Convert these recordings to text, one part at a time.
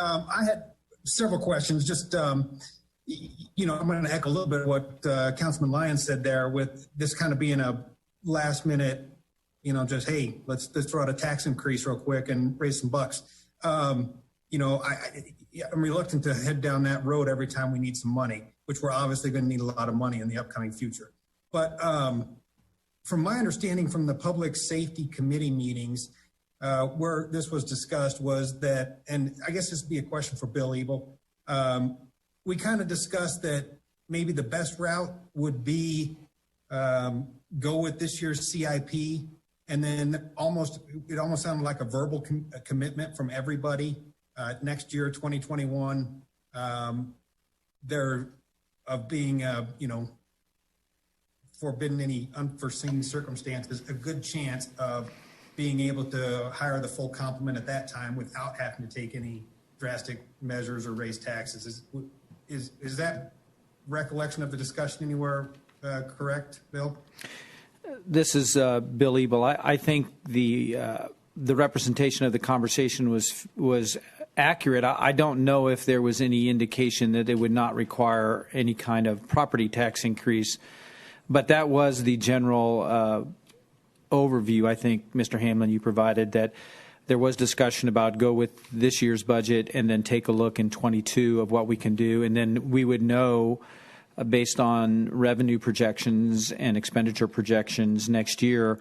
I had several questions. Just, I'm going to echo a little bit of what Councilman Lyons said there with this kind of being a last minute, just, hey, let's throw out a tax increase real quick and raise some bucks. I'm reluctant to head down that road every time we need some money, which we're obviously going to need a lot of money in the upcoming future. But from my understanding from the Public Safety Committee meetings, where this was discussed was that, and I guess this would be a question for Bill Ebel, we kind of discussed that maybe the best route would be go with this year's CIP, and then it almost sounded like a verbal commitment from everybody next year, 2021, there of being, forbidden any unforeseen circumstances, a good chance of being able to hire the full complement at that time without having to take any drastic measures or raise taxes. Is that recollection of the discussion anywhere correct, Bill? This is Bill Ebel. I think the representation of the conversation was accurate. I don't know if there was any indication that it would not require any kind of property tax increase, but that was the general overview. I think, Mr. Hamlin, you provided that there was discussion about go with this year's budget and then take a look in 22 of what we can do, and then we would know based on revenue projections and expenditure projections next year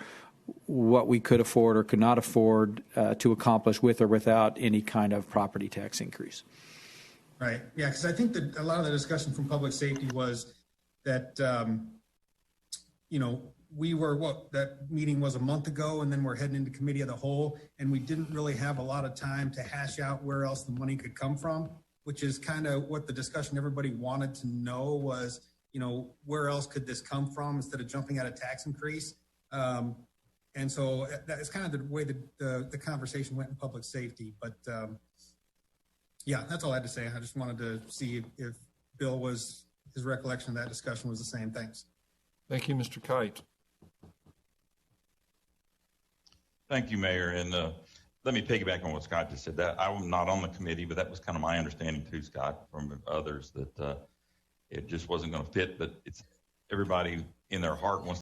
what we could afford or could not afford to accomplish with or without any kind of property tax increase. Right. Yeah, because I think that a lot of the discussion from public safety was that, that meeting was a month ago, and then we're heading into committee of the whole, and we didn't really have a lot of time to hash out where else the money could come from, which is kind of what the discussion everybody wanted to know was, where else could this come from instead of jumping at a tax increase. And so that is kind of the way the conversation went in public safety. But yeah, that's all I had to say. I just wanted to see if Bill his recollection of that discussion was the same. Thanks. Thank you, Mr. Kite. Thank you, Mayor. And let me piggyback on what Scott just said. That I'm not on the committee, but that was kind of my understanding too, Scott, from others, that it just wasn't going to fit. But it's everybody in their heart wants